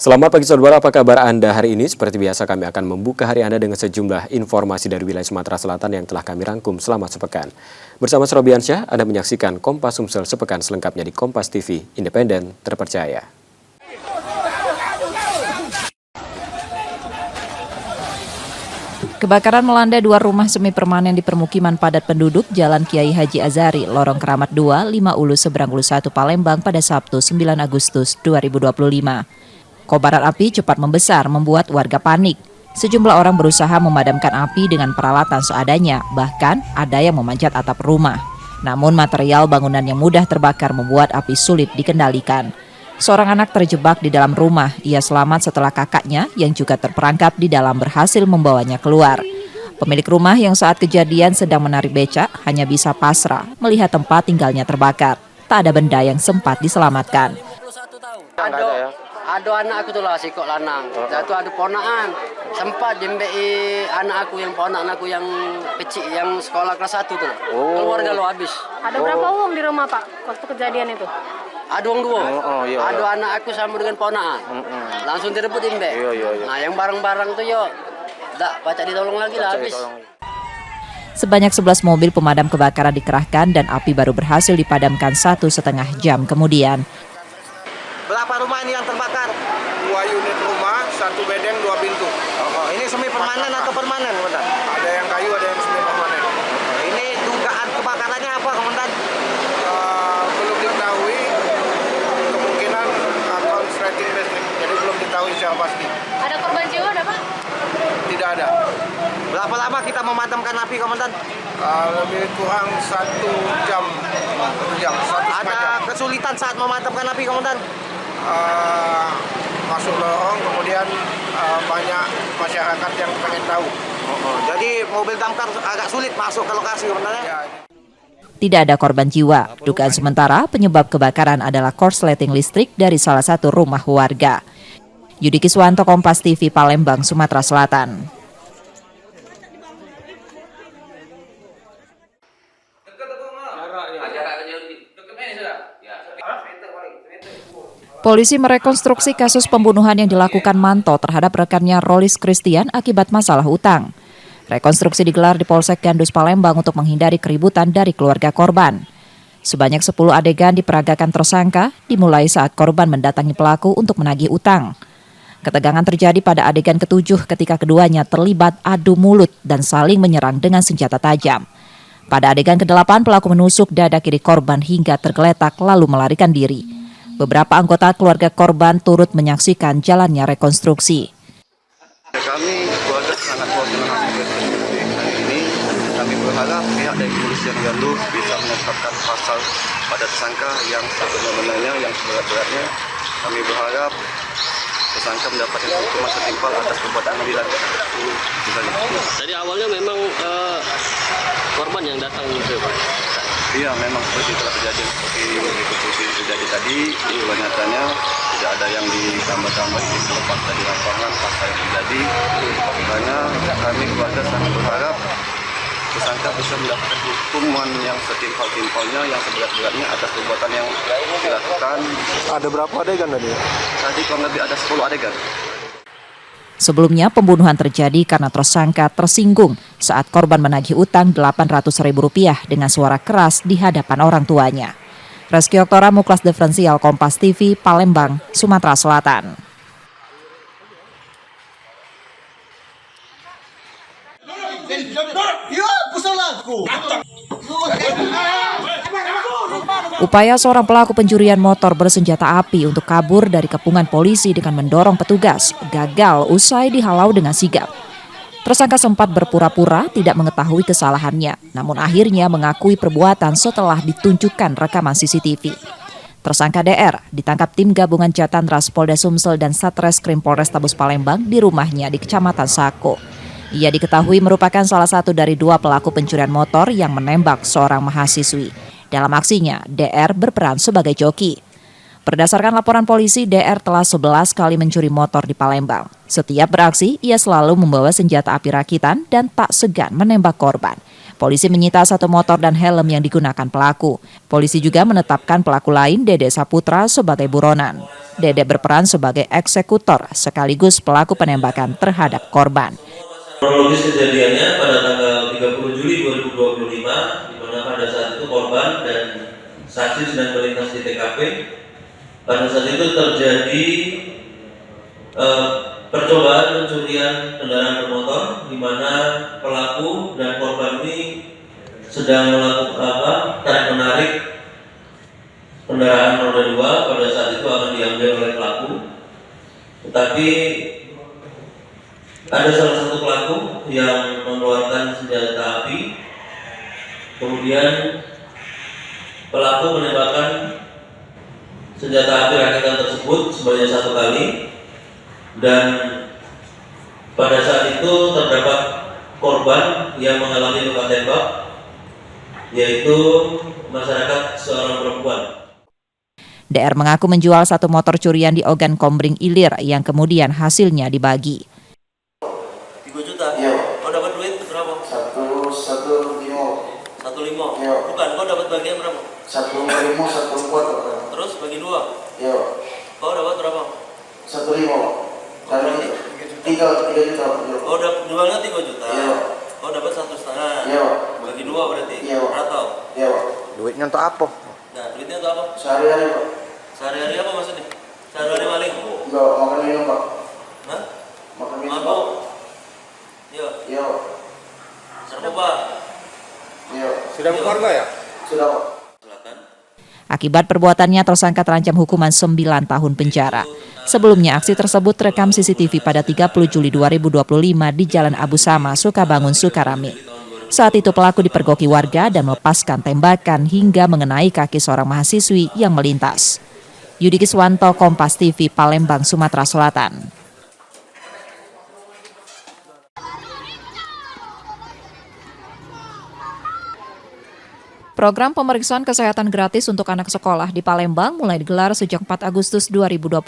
Selamat pagi saudara, apa kabar Anda hari ini? Seperti biasa kami akan membuka hari Anda dengan sejumlah informasi dari wilayah Sumatera Selatan yang telah kami rangkum selama sepekan. Bersama Srobiansyah, Anda menyaksikan Kompas Sumsel sepekan selengkapnya di Kompas TV, independen, terpercaya. Kebakaran melanda dua rumah semi permanen di permukiman padat penduduk Jalan Kiai Haji Azhari, Lorong Keramat 2, 5 Ulu Seberang Ulu 1 Palembang pada Sabtu 9 Agustus 2025. Kobaran api cepat membesar membuat warga panik. Sejumlah orang berusaha memadamkan api dengan peralatan seadanya, bahkan ada yang memanjat atap rumah. Namun material bangunan yang mudah terbakar membuat api sulit dikendalikan. Seorang anak terjebak di dalam rumah. Ia selamat setelah kakaknya yang juga terperangkap di dalam berhasil membawanya keluar. Pemilik rumah yang saat kejadian sedang menarik becak hanya bisa pasrah melihat tempat tinggalnya terbakar. Tak ada benda yang sempat diselamatkan. Ada anak aku tuh lah, si kok lanang. Jatuh ada ponaan. Sempat jembei anak aku yang ponakan aku yang kecil, yang sekolah kelas 1 tuh. Keluarga lo habis. Ada berapa uang di rumah Pak waktu kejadian itu? Ada uang dua. Iya. Ada anak aku sama dengan ponakan. Langsung direbut jembei. Iya. Nah yang barang-barang tuh yo, tak baca ditolong lagi lah habis. Sebanyak 11 mobil pemadam kebakaran dikerahkan dan api baru berhasil dipadamkan 1,5 jam kemudian. Berapa rumah ini yang terbakar? 2 unit rumah, 1 bedeng, 2 pintu. Ini semi permanen atau permanen, Komandan? Ada yang kayu, ada yang semi permanen. Ini dugaan kebakarannya apa, Komandan? Belum diketahui, kemungkinan korsleting listrik, jadi belum diketahui secara pasti. Ada korban jiwa ada Pak? Tidak ada. Berapa lama kita memadamkan api, Komandan? Lebih kurang 1 jam. 1 jam, 1,5 jam. Ada kesulitan saat memadamkan api, Komandan? Masuk lorong, kemudian banyak masyarakat yang pengen tahu. Jadi mobil damkar agak sulit masuk ke lokasi, Komandan? Ya. Tidak ada korban jiwa. Dugaan sementara penyebab kebakaran adalah korsleting listrik dari salah satu rumah warga. Yudi Kiswanto, Kompas TV, Palembang, Sumatera Selatan. Polisi merekonstruksi kasus pembunuhan yang dilakukan Manto terhadap rekannya Rolis Christian akibat masalah utang. Rekonstruksi digelar di Polsek Gandus Palembang untuk menghindari keributan dari keluarga korban. Sebanyak 10 adegan diperagakan tersangka, dimulai saat korban mendatangi pelaku untuk menagih utang. Ketegangan terjadi pada adegan ke-7 ketika keduanya terlibat adu mulut dan saling menyerang dengan senjata tajam. Pada adegan ke-8, pelaku menusuk dada kiri korban hingga tergeletak lalu melarikan diri. Beberapa anggota keluarga korban turut menyaksikan jalannya rekonstruksi. Kami keluarga sangat berterima kasih hari ini. Kami berharap pihak dari kepolisian Gandus bisa menetapkan pasal pada tersangka yang sebenar-benarnya, yang seberat-beratnya. Kami berharap tersangka mendapatkan hukuman setimpal atas perbuatan yang Jadi awalnya memang korban yang datang ke Pak? Iya, memang seperti telah kejadian seperti rekonstruksi terjadi tadi. Kenyataannya tidak ada yang ditambah-tambah, ini terlepas dari lapangan fakta yang terjadi. Makanya kami keluarga sangat berharap tersangka bisa mendapatkan hukuman yang setimpal-timpalnya, yang seberat-beratnya atas perbuatan yang dilakukan. Ada berapa adegan tadi? Tadi kurang lebih ada 10 adegan. Sebelumnya, pembunuhan terjadi karena tersangka tersinggung saat korban menagih utang Rp800.000 dengan suara keras di hadapan orang tuanya. Reski Oktora, Muklas Diferensial, Kompas TV, Palembang, Sumatera Selatan. Upaya seorang pelaku pencurian motor bersenjata api untuk kabur dari kepungan polisi dengan mendorong petugas gagal usai dihalau dengan sigap. Tersangka sempat berpura-pura tidak mengetahui kesalahannya, namun akhirnya mengakui perbuatan setelah ditunjukkan rekaman CCTV. Tersangka DR ditangkap tim gabungan Jatantras Polda Sumsel dan Satreskrim Polrestabes Palembang di rumahnya di Kecamatan Sako. Ia diketahui merupakan salah satu dari 2 pelaku pencurian motor yang menembak seorang mahasiswi. Dalam aksinya, DR berperan sebagai joki. Berdasarkan laporan polisi, DR telah 11 kali mencuri motor di Palembang. Setiap beraksi, ia selalu membawa senjata api rakitan dan tak segan menembak korban. Polisi menyita 1 motor dan helm yang digunakan pelaku. Polisi juga menetapkan pelaku lain, Dede Saputra, sebagai buronan. Dede berperan sebagai eksekutor sekaligus pelaku penembakan terhadap korban. Kronologis kejadiannya pada tanggal 30 Juli 2025, di mana pada saat itu korban dan saksi sedang melintas di TKP. Pada saat itu terjadi percobaan pencurian kendaraan bermotor, di mana pelaku dan korban ini sedang melakukan tarik-menarik kendaraan roda 2. Pada saat itu akan diambil oleh pelaku, tetapi ada salah satu pelaku yang mengeluarkan senjata api. Kemudian pelaku menembakkan senjata api rakitan tersebut sebanyak 1 kali, dan pada saat itu terdapat korban yang mengalami luka tembak, yaitu masyarakat seorang perempuan. DR mengaku menjual 1 motor curian di Ogan Kombring Ilir yang kemudian hasilnya dibagi. 3 juta? Iya. Kau dapat duit berapa? 1,5. 1,5? Iya. Bukan, kau dapat bagian berapa? 1,5, 1,4. Terus bagi 2? Iya. Kau dapat berapa? 1,5. Kalau 3 juta. Kau jualnya 3 juta? Iya. Kau dapat 1,5? Iya. Bagi 2 berarti? Iya. Ratau? Iya. Duitnya untuk apa? Nah, duitnya untuk apa? Sehari-hari, Pak. Sehari-hari apa maksudnya? Sehari-hari maling? Enggak, makan minum, Pak. Hah? Makan minum, Pak. Mabuk? Iya. Iya. Narkoba? Iya. Sudah berkeluarga ya? Sudah, Pak. Akibat perbuatannya, tersangka terancam hukuman 9 tahun penjara. Sebelumnya, aksi tersebut terekam CCTV pada 30 Juli 2025 di Jalan Abu Sama, Sukabangun, Sukarame. Saat itu pelaku dipergoki warga dan melepaskan tembakan hingga mengenai kaki seorang mahasiswi yang melintas. Yudi Kiswanto, Kompas TV, Palembang, Sumatera Selatan. Program pemeriksaan kesehatan gratis untuk anak sekolah di Palembang mulai digelar sejak 4 Agustus 2025.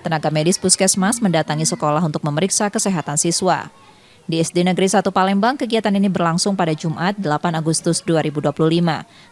Tenaga medis puskesmas mendatangi sekolah untuk memeriksa kesehatan siswa. Di SD Negeri 1 Palembang, kegiatan ini berlangsung pada Jumat 8 Agustus 2025.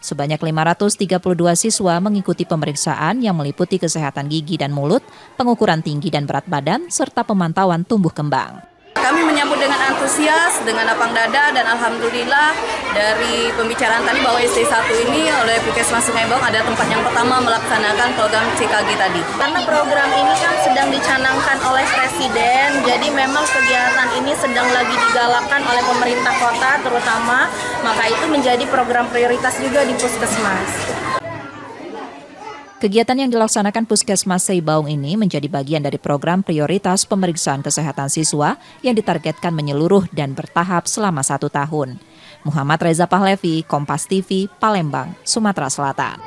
Sebanyak 532 siswa mengikuti pemeriksaan yang meliputi kesehatan gigi dan mulut, pengukuran tinggi dan berat badan, serta pemantauan tumbuh kembang. Kami menyambut dengan antusias, dengan lapang dada, dan alhamdulillah dari pembicaraan tadi bahwa SD 1 ini oleh Puskesmas Sungai Bawang ada tempat yang pertama melaksanakan program CKG tadi. Karena program ini kan sedang dicanangkan oleh Presiden, jadi memang kegiatan ini sedang lagi digalakkan oleh pemerintah kota terutama, maka itu menjadi program prioritas juga di Puskesmas. Kegiatan yang dilaksanakan Puskesmas Seibaung ini menjadi bagian dari program prioritas pemeriksaan kesehatan siswa yang ditargetkan menyeluruh dan bertahap selama 1 tahun. Muhammad Reza Pahlevi, Kompas TV, Palembang, Sumatera Selatan.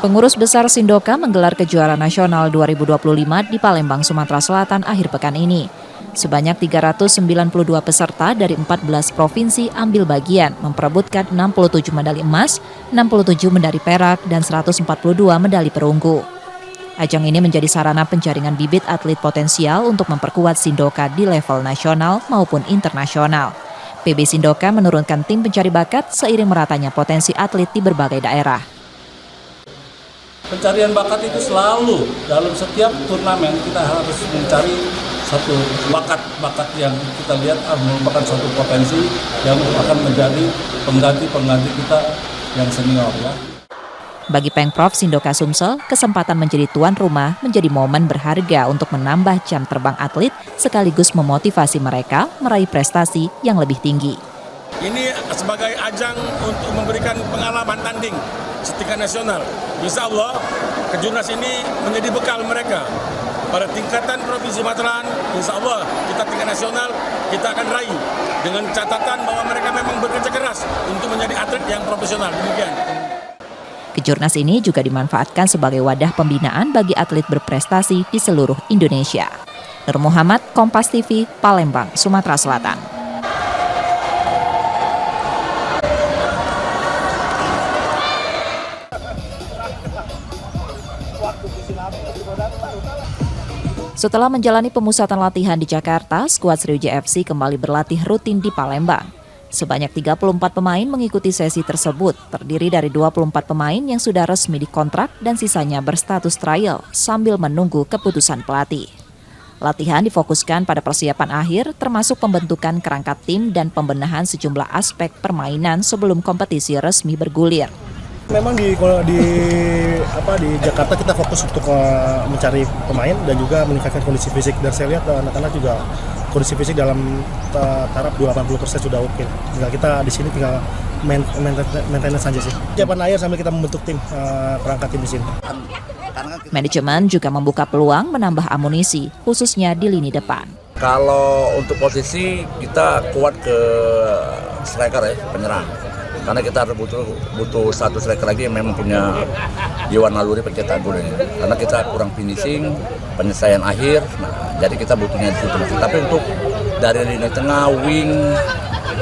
Pengurus Besar Sindoka menggelar kejuaraan nasional 2025 di Palembang, Sumatera Selatan akhir pekan ini. Sebanyak 392 peserta dari 14 provinsi ambil bagian, memperebutkan 67 medali emas, 67 medali perak, dan 142 medali perunggu. Ajang ini menjadi sarana penjaringan bibit atlet potensial untuk memperkuat Sindoka di level nasional maupun internasional. PB Sindoka menurunkan tim pencari bakat seiring meratanya potensi atlet di berbagai daerah. Pencarian bakat itu selalu dalam setiap turnamen kita harus mencari satu bakat yang kita lihat merupakan satu potensi yang akan menjadi pengganti kita yang senior ya. Bagi Pengprov Sindoka Sumsel, kesempatan menjadi tuan rumah menjadi momen berharga untuk menambah jam terbang atlet sekaligus memotivasi mereka meraih prestasi yang lebih tinggi. Ini sebagai ajang untuk memberikan pengalaman tanding setingkat nasional. Insya Allah, Kejurnas ini menjadi bekal mereka. Pada tingkatan Provinsi Sumatera, insya Allah kita tingkat nasional kita akan raih dengan catatan bahwa mereka memang bekerja keras untuk menjadi atlet yang profesional. Demikian. Kejurnas ini juga dimanfaatkan sebagai wadah pembinaan bagi atlet berprestasi di seluruh Indonesia. Nur Muhammad, Kompas TV, Palembang, Sumatera Selatan. Waktu Setelah menjalani pemusatan latihan di Jakarta, skuad Sriwijaya FC kembali berlatih rutin di Palembang. Sebanyak 34 pemain mengikuti sesi tersebut, terdiri dari 24 pemain yang sudah resmi dikontrak dan sisanya berstatus trial sambil menunggu keputusan pelatih. Latihan difokuskan pada persiapan akhir, termasuk pembentukan kerangka tim dan pembenahan sejumlah aspek permainan sebelum kompetisi resmi bergulir. Memang di Jakarta kita fokus untuk mencari pemain dan juga meningkatkan kondisi fisik, dan saya lihat anak-anak juga kondisi fisik dalam taraf 80% sudah oke. Tinggal kita di sini tinggal maintenance saja sih. Siapan air sambil kita membentuk tim kerangka tim di sini. Manajemen juga membuka peluang menambah amunisi, khususnya di lini depan. Kalau untuk posisi kita kuat ke striker ya, penyerang. Karena kita butuh satu striker lagi yang memang punya jiwa naluri pencetak gol ini. Karena kita kurang finishing, penyelesaian akhir, jadi kita butuhnya di situ. Tapi untuk dari lini tengah, wing,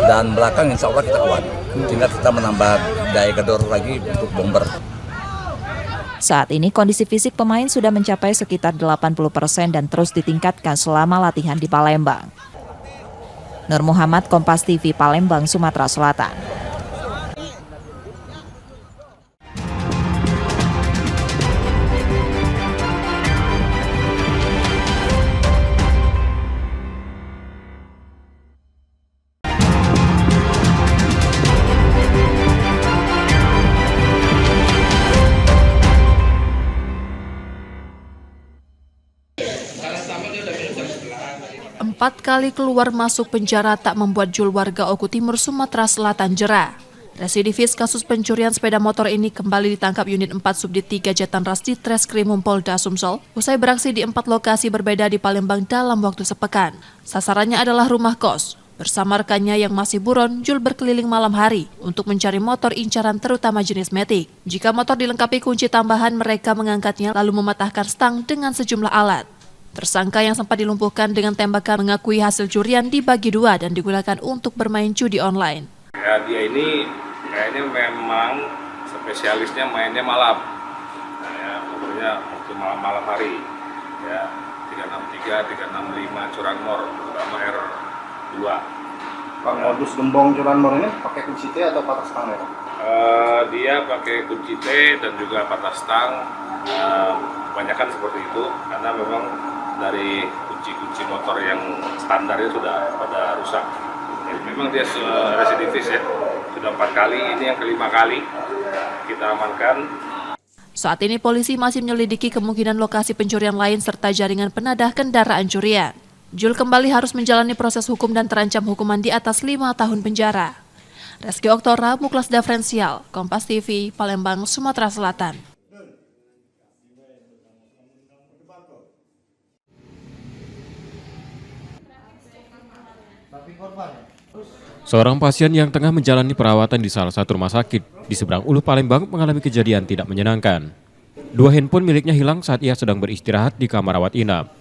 dan belakang insya Allah kita kuat. Sehingga kita menambah daya gedor lagi untuk bomber. Saat ini kondisi fisik pemain sudah mencapai sekitar 80% dan terus ditingkatkan selama latihan di Palembang. Nur Muhammad, Kompas TV, Palembang, Sumatera Selatan. Empat kali keluar masuk penjara tak membuat Jul warga Oku Timur, Sumatera Selatan jera. Residivis kasus pencurian sepeda motor ini kembali ditangkap unit 4 Subdit 3 Jatanras di Treskrimum Polda Sumsel usai beraksi di 4 lokasi berbeda di Palembang dalam waktu sepekan. Sasarannya adalah rumah kos. Bersama rekannya yang masih buron, Jul berkeliling malam hari untuk mencari motor incaran terutama jenis Matic. Jika motor dilengkapi kunci tambahan, mereka mengangkatnya lalu mematahkan stang dengan sejumlah alat. Tersangka yang sempat dilumpuhkan dengan tembakan mengakui hasil curian dibagi dua dan digunakan untuk bermain judi online. Ya, dia ini kayaknya memang spesialisnya mainnya malam. Nah, ya, pokoknya waktu malam hari. Ya, 363, 365 curanmor, terutama R2. Pak, modus gembong curanmor ini pakai kunci T atau patah stang ya? Dia pakai kunci T dan juga patah stang. Kebanyakan seperti itu karena memang dari kunci-kunci motor yang standarnya sudah pada rusak. Jadi memang dia residivis ya, sudah 4 kali, ini yang kelima kali kita amankan. Saat ini polisi masih menyelidiki kemungkinan lokasi pencurian lain serta jaringan penadah kendaraan curian. Jul kembali harus menjalani proses hukum dan terancam hukuman di atas 5 tahun penjara. Reski Oktora, Muklas Diferensial, Kompas TV, Palembang, Sumatera Selatan. Seorang pasien yang tengah menjalani perawatan di salah satu rumah sakit di seberang Ulu Palembang mengalami kejadian tidak menyenangkan. 2 handphone miliknya hilang saat ia sedang beristirahat di kamar rawat inap.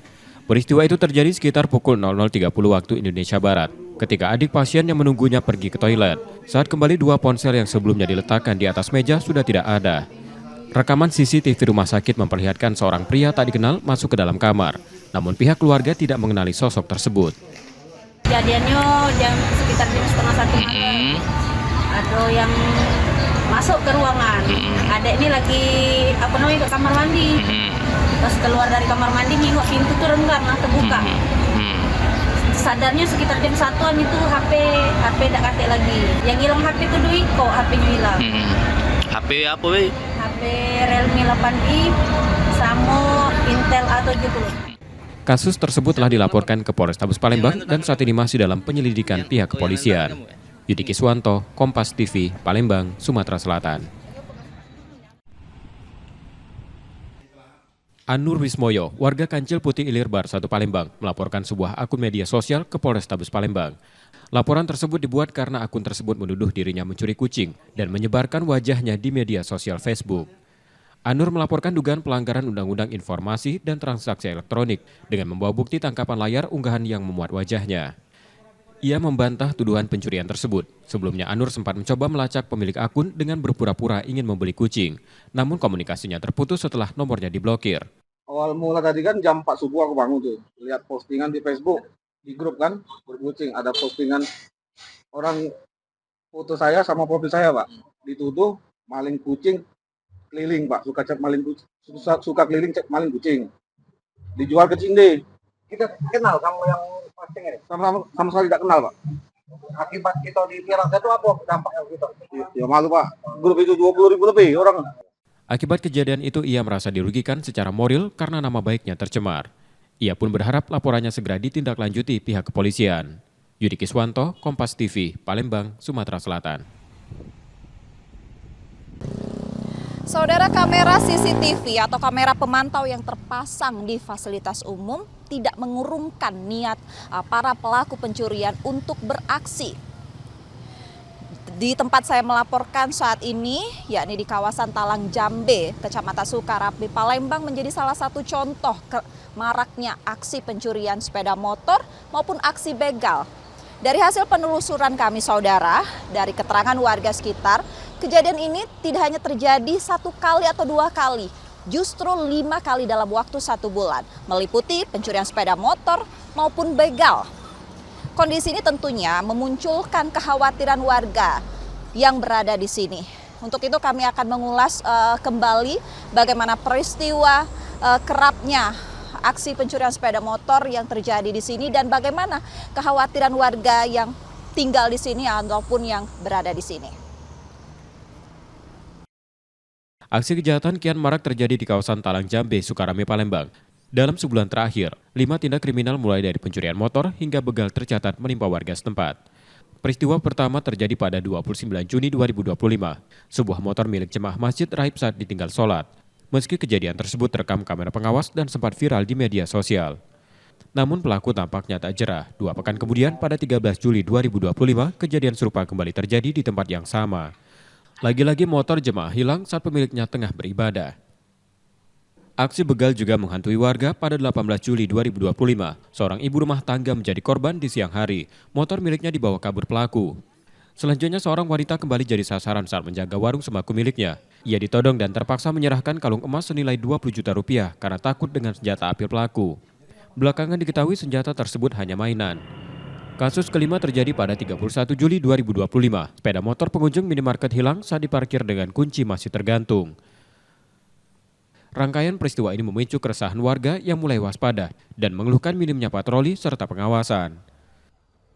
Peristiwa itu terjadi sekitar pukul 00.30 waktu Indonesia Barat, ketika adik pasien yang menunggunya pergi ke toilet. Saat kembali 2 ponsel yang sebelumnya diletakkan di atas meja sudah tidak ada. Rekaman CCTV rumah sakit memperlihatkan seorang pria tak dikenal masuk ke dalam kamar, namun pihak keluarga tidak mengenali sosok tersebut. Kejadiannya sekitar jam 12:30 malam. Ada yang masuk ke ruangan. Adek ini lagi ke kamar mandi. Pas keluar dari kamar mandi nengok pintu tuh renggang terbuka. Sadarnya sekitar jam 1-an itu HP tak katik lagi. Yang hilang HP itu duit kok, HP-nya hilang. HP apa weh? HP Realme 8i sama Intel A70. Kasus tersebut telah dilaporkan ke Polrestabes Palembang dan saat ini masih dalam penyelidikan pihak kepolisian. Yudi Kiswanto, Kompas TV, Palembang, Sumatera Selatan. Anur Wismoyo, warga Kancil Putih Ilir Bar 1 Palembang, melaporkan sebuah akun media sosial ke Polrestabes Palembang. Laporan tersebut dibuat karena akun tersebut menuduh dirinya mencuri kucing dan menyebarkan wajahnya di media sosial Facebook. Anur melaporkan dugaan pelanggaran Undang-Undang Informasi dan Transaksi Elektronik dengan membawa bukti tangkapan layar unggahan yang memuat wajahnya. Ia membantah tuduhan pencurian tersebut. Sebelumnya Anur sempat mencoba melacak pemilik akun dengan berpura-pura ingin membeli kucing. Namun komunikasinya terputus setelah nomornya diblokir. Awal mula tadi kan jam 4 subuh aku bangun tuh. Lihat postingan di Facebook, di grup kan, grup kucing. Ada postingan orang foto saya sama profil saya, Pak. Dituduh maling kucing keliling, Pak. Suka cek maling kucing, suka keliling cek maling kucing. Dijual ke Cinde. Kita kenal sama yang posting ini? Sama sekali tidak kenal, Pak. Akibat kita ditilang itu apa dampaknya kita? Ya malu, Pak. Grup itu 20.000 lebih orang. Akibat kejadian itu ia merasa dirugikan secara moral karena nama baiknya tercemar. Ia pun berharap laporannya segera ditindaklanjuti pihak kepolisian. Yudi Kiswanto, Kompas TV, Palembang, Sumatera Selatan. Saudara, kamera CCTV atau kamera pemantau yang terpasang di fasilitas umum tidak mengurungkan niat para pelaku pencurian untuk beraksi. Di tempat saya melaporkan saat ini, yakni di kawasan Talang Jambe, Kecamatan Sukarapi, Palembang menjadi salah satu contoh maraknya aksi pencurian sepeda motor maupun aksi begal. Dari hasil penelusuran kami, saudara, dari keterangan warga sekitar, kejadian ini tidak hanya terjadi 1 kali atau 2 kali, justru 5 kali dalam waktu 1 bulan, meliputi pencurian sepeda motor maupun begal. Kondisi ini tentunya memunculkan kekhawatiran warga yang berada di sini. Untuk itu kami akan mengulas kembali bagaimana peristiwa kerapnya aksi pencurian sepeda motor yang terjadi di sini dan bagaimana kekhawatiran warga yang tinggal di sini ataupun yang berada di sini. Aksi kejahatan kian marak terjadi di kawasan Talang Jambe, Sukarame, Palembang. Dalam sebulan terakhir, 5 tindak kriminal mulai dari pencurian motor hingga begal tercatat menimpa warga setempat. Peristiwa pertama terjadi pada 29 Juni 2025. Sebuah motor milik jemaah masjid raib saat ditinggal sholat. Meski kejadian tersebut terekam kamera pengawas dan sempat viral di media sosial. Namun pelaku tampaknya tak jera. 2 pekan kemudian pada 13 Juli 2025, kejadian serupa kembali terjadi di tempat yang sama. Lagi-lagi motor jemaah hilang saat pemiliknya tengah beribadah. Aksi begal juga menghantui warga pada 18 Juli 2025. Seorang ibu rumah tangga menjadi korban di siang hari. Motor miliknya dibawa kabur pelaku. Selanjutnya seorang wanita kembali jadi sasaran saat menjaga warung sembako miliknya. Ia ditodong dan terpaksa menyerahkan kalung emas senilai 20 juta rupiah karena takut dengan senjata api pelaku. Belakangan diketahui senjata tersebut hanya mainan. Kasus kelima terjadi pada 31 Juli 2025. Sepeda motor pengunjung minimarket hilang saat diparkir dengan kunci masih tergantung. Rangkaian peristiwa ini memicu keresahan warga yang mulai waspada dan mengeluhkan minimnya patroli serta pengawasan.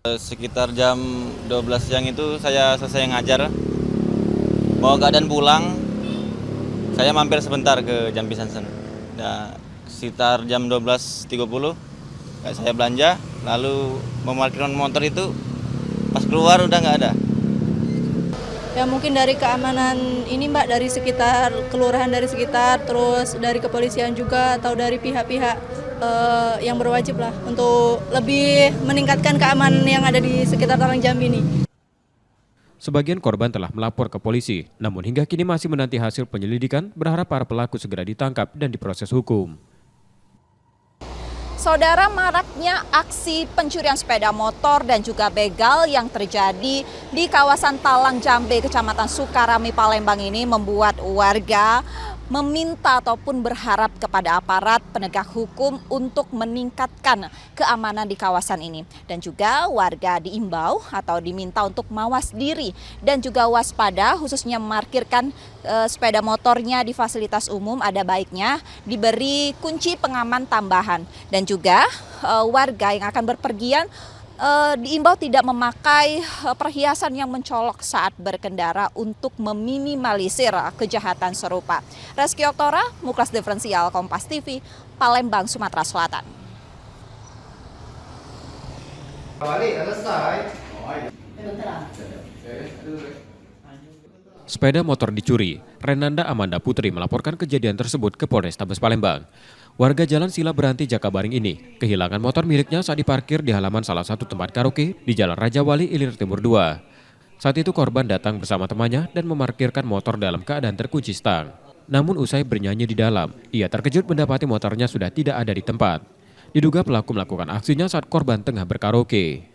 Sekitar jam 12 siang itu saya selesai ngajar, mau keadaan pulang, saya mampir sebentar ke Jambi Sansen. Nah, sekitar jam 12.30 saya belanja, lalu memarkirkan motor itu, pas keluar udah nggak ada. Ya mungkin dari keamanan ini Mbak, dari sekitar kelurahan, dari sekitar, terus dari kepolisian juga atau dari pihak-pihak yang berwajib lah untuk lebih meningkatkan keamanan yang ada di sekitar Talang Jambi ini. Sebagian korban telah melapor ke polisi, namun hingga kini masih menanti hasil penyelidikan, berharap para pelaku segera ditangkap dan diproses hukum. Saudara, maraknya aksi pencurian sepeda motor dan juga begal yang terjadi di kawasan Talang Jambe, Kecamatan Sukarame, Palembang ini membuat warga meminta ataupun berharap kepada aparat penegak hukum untuk meningkatkan keamanan di kawasan ini. Dan juga warga diimbau atau diminta untuk mawas diri dan juga waspada, khususnya memarkirkan sepeda motornya di fasilitas umum, ada baiknya diberi kunci pengaman tambahan. Dan juga warga yang akan berpergian diimbau tidak memakai perhiasan yang mencolok saat berkendara untuk meminimalisir kejahatan serupa. Reski Oktora, Muklas Diferensial, Kompas TV, Palembang, Sumatera Selatan. Sepeda motor dicuri. Renanda Amanda Putri melaporkan kejadian tersebut ke Polrestabes Palembang. Warga Jalan Sila Beranti Jakabaring ini kehilangan motor miliknya saat diparkir di halaman salah satu tempat karaoke di Jalan Raja Wali, Ilir Timur 2. Saat itu korban datang bersama temannya dan memarkirkan motor dalam keadaan terkunci stang. Namun usai bernyanyi di dalam, ia terkejut mendapati motornya sudah tidak ada di tempat. Diduga pelaku melakukan aksinya saat korban tengah berkaraoke.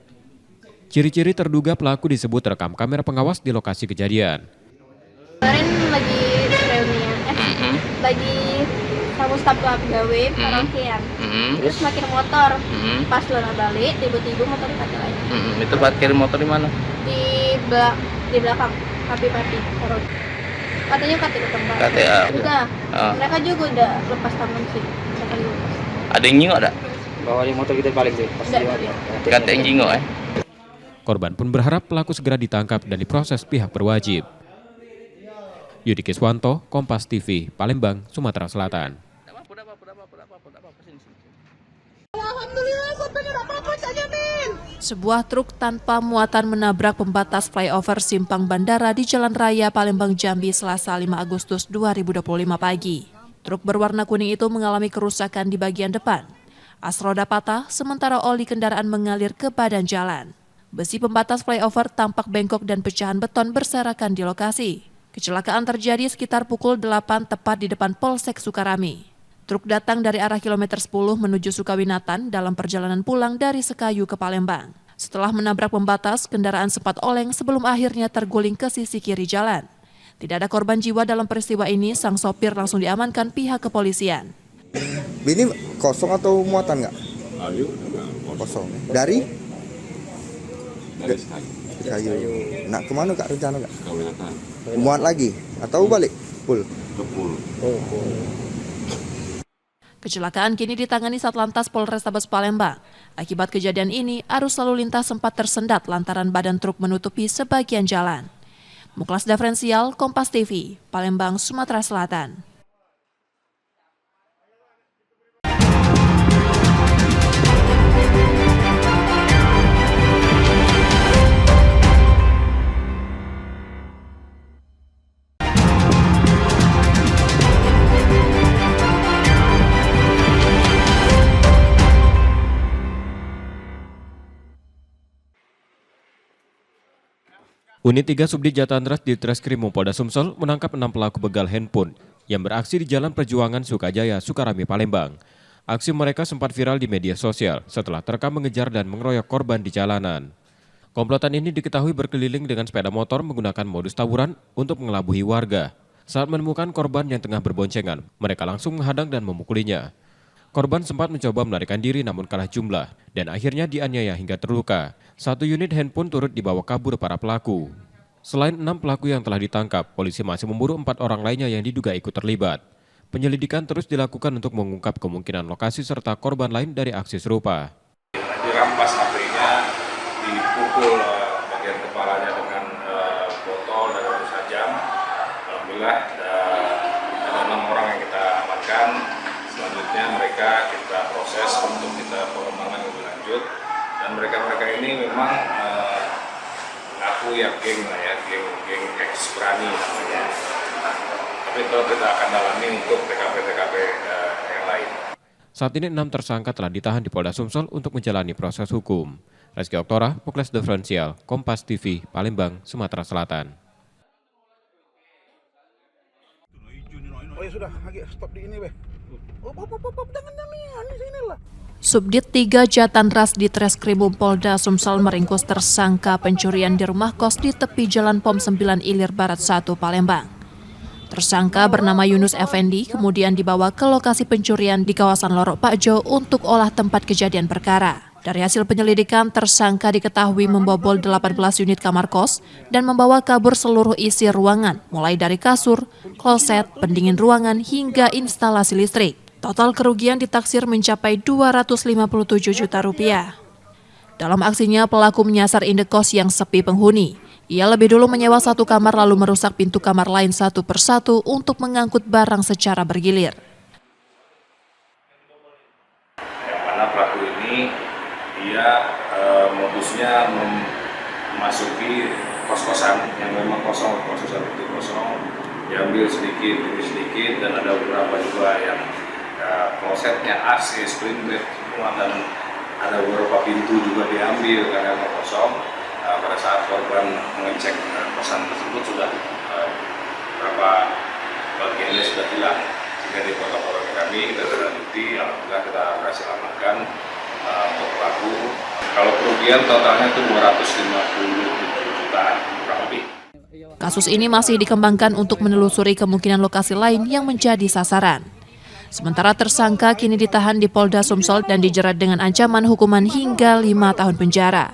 Ciri-ciri terduga pelaku disebut rekam kamera pengawas di lokasi kejadian. Kemarin lagi reunian, lagi staf gawe parokian. Terus makin motor, pas lona balik, tiba-tiba motor dipakai lagi. Itu parkir motor di mana? Di belakang, papi-papi parokian. Katanya KTA tempat. KTA. Udah, mereka juga udah lepas tangan sih. Ada yang nyingok ada? Bawa di motor kita balik sih. KTA yang nyingok Korban pun berharap pelaku segera ditangkap dan diproses pihak berwajib. Yudi Kiswanto, Kompas TV, Palembang, Sumatera Selatan. Sebuah truk tanpa muatan menabrak pembatas flyover Simpang Bandara di Jalan Raya Palembang Jambi Selasa 5 Agustus 2025 pagi. Truk berwarna kuning itu mengalami kerusakan di bagian depan. As roda patah, sementara oli kendaraan mengalir ke badan jalan. Besi pembatas flyover tampak bengkok dan pecahan beton berserakan di lokasi. Kecelakaan terjadi sekitar pukul 8 tepat di depan Polsek Sukarami. Truk datang dari arah kilometer 10 menuju Sukawinatan dalam perjalanan pulang dari Sekayu ke Palembang. Setelah menabrak pembatas, kendaraan sempat oleng sebelum akhirnya terguling ke sisi kiri jalan. Tidak ada korban jiwa dalam peristiwa ini, sang sopir langsung diamankan pihak kepolisian. Ini kosong atau muatan nggak? Kosong. Dari Sekayu. Nak kemana Kak rencana Kak? Muat lagi atau balik? Full. Kecelakaan kini ditangani Satlantas Polrestabes Palembang. Akibat kejadian ini, arus lalu lintas sempat tersendat lantaran badan truk menutupi sebagian jalan. Muklas Diferensial, Kompas TV, Palembang, Sumatera Selatan. Unit 3 Subdit Jatantras di Treskrim Polda Sumsel menangkap 6 pelaku begal handphone yang beraksi di Jalan Perjuangan Sukajaya, Sukarami, Palembang. Aksi mereka sempat viral di media sosial setelah terekam mengejar dan mengeroyok korban di jalanan. Komplotan ini diketahui berkeliling dengan sepeda motor menggunakan modus tawuran untuk mengelabui warga. Saat menemukan korban yang tengah berboncengan, mereka langsung menghadang dan memukulinya. Korban sempat mencoba melarikan diri namun kalah jumlah dan akhirnya dianiaya hingga terluka. 1 unit handphone turut dibawa kabur para pelaku. Selain 6 pelaku yang telah ditangkap, polisi masih memburu 4 orang lainnya yang diduga ikut terlibat. Penyelidikan terus dilakukan untuk mengungkap kemungkinan lokasi serta korban lain dari aksi serupa. Dirampas HP-nya, dipukul bagian kepalanya dengan botol dan batu tajam. Alhamdulillah ada 6 orang yang kita amankan. Selanjutnya mereka kita proses untuk kita pengembangan lebih lanjut. Dan mereka ini memang ngaku ya geng ex berani namanya. Tapi itu kita akan dalami untuk TKP yang lain. Saat ini 6 tersangka telah ditahan di Polda Sumsel untuk menjalani proses hukum. Reski Oktora, Muklas Diferensial, Kompas TV, Palembang, Sumatera Selatan. Oh ya sudah, stop di ini, jangan di sini lah. Subdit 3 Jatantras di Treskrimum Polda Sumsel meringkus tersangka pencurian di rumah kos di tepi Jalan Pom 9 Ilir Barat 1 Palembang. Tersangka bernama Yunus Effendi kemudian dibawa ke lokasi pencurian di kawasan Lorok Pakjo untuk olah tempat kejadian perkara. Dari hasil penyelidikan, tersangka diketahui membobol 18 unit kamar kos dan membawa kabur seluruh isi ruangan, mulai dari kasur, kloset, pendingin ruangan, hingga instalasi listrik. Total kerugian ditaksir mencapai 257 juta rupiah. Dalam aksinya, pelaku menyasar indekos yang sepi penghuni. Ia lebih dulu menyewa 1 kamar lalu merusak pintu kamar lain satu persatu untuk mengangkut barang secara bergilir. Yang mana pelaku ini dia modusnya memasuki kos-kosan yang memang kosong, kos-kosan itu kosong, diambil sedikit demi sedikit, dan ada beberapa juga yang klosetnya AC, spring bed semua, dan ada beberapa pintu juga diambil karena kosong. Pada saat korban mengecek kosan tersebut sudah beberapa bagiannya sudah hilang, sehingga di protokol kami kita lanjuti, alhamdulillah kita berhasil amankan untuk pelaku. Kalau kerugian totalnya itu 250 juta kurang lebih. Kasus ini masih dikembangkan untuk menelusuri kemungkinan lokasi lain yang menjadi sasaran. Sementara tersangka kini ditahan di Polda Sumsel dan dijerat dengan ancaman hukuman hingga 5 tahun penjara.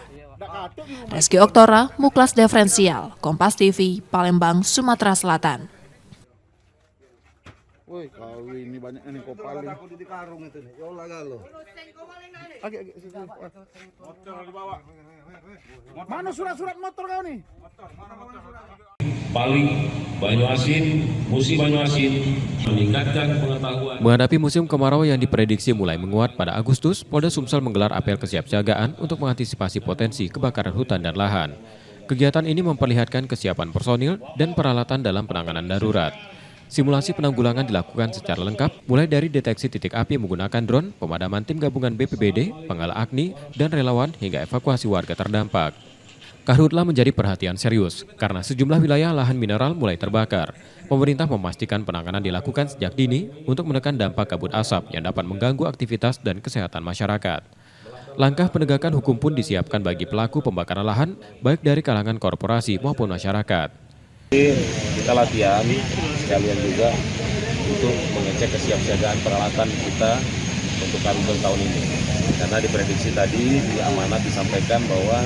Reski Oktora, Muklas Diferensial, Kompas TV, Palembang, Sumatera Selatan. Woi, kau ini banyak nih kopali. Aku di karung itu nih. Yola galo. Motor dibawa. Mana surat-surat motor kau nih? Pali, Banyuasin, Musi Banyuasin meningkatkan pengetahuan. Menghadapi musim kemarau yang diprediksi mulai menguat pada Agustus, Polda Sumsel menggelar apel kesiapsiagaan untuk mengantisipasi potensi kebakaran hutan dan lahan. Kegiatan ini memperlihatkan kesiapan personil dan peralatan dalam penanganan darurat. Simulasi penanggulangan dilakukan secara lengkap, mulai dari deteksi titik api menggunakan drone, pemadaman tim gabungan BPBD, pengalah agni, dan relawan hingga evakuasi warga terdampak. Karhutla menjadi perhatian serius karena sejumlah wilayah lahan mineral mulai terbakar. Pemerintah memastikan penanganan dilakukan sejak dini untuk menekan dampak kabut asap yang dapat mengganggu aktivitas dan kesehatan masyarakat. Langkah penegakan hukum pun disiapkan bagi pelaku pembakaran lahan, baik dari kalangan korporasi maupun masyarakat. Kita latihan sekalian juga untuk mengecek kesiapsiagaan peralatan kita untuk karhutla tahun ini. Karena diprediksi tadi di amanat disampaikan bahwa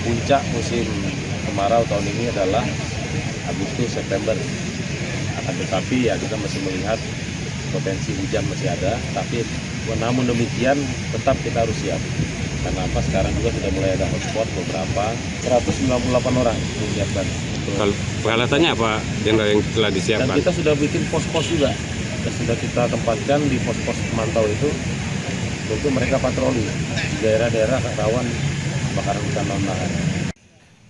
puncak musim kemarau tahun ini adalah Agustus September. Akan tetapi ya kita masih melihat potensi hujan masih ada, tapi namun demikian tetap kita harus siap. Karena apa, sekarang juga sudah mulai ada hotspot beberapa, 198 orang disiapkan. Kalau peralatannya apa yang telah disiapkan? Dan kita sudah bikin pos-pos juga, dan sudah kita tempatkan di pos-pos pemantau itu untuk mereka patroli di daerah-daerah rawan kebakaran hutan dan lahan.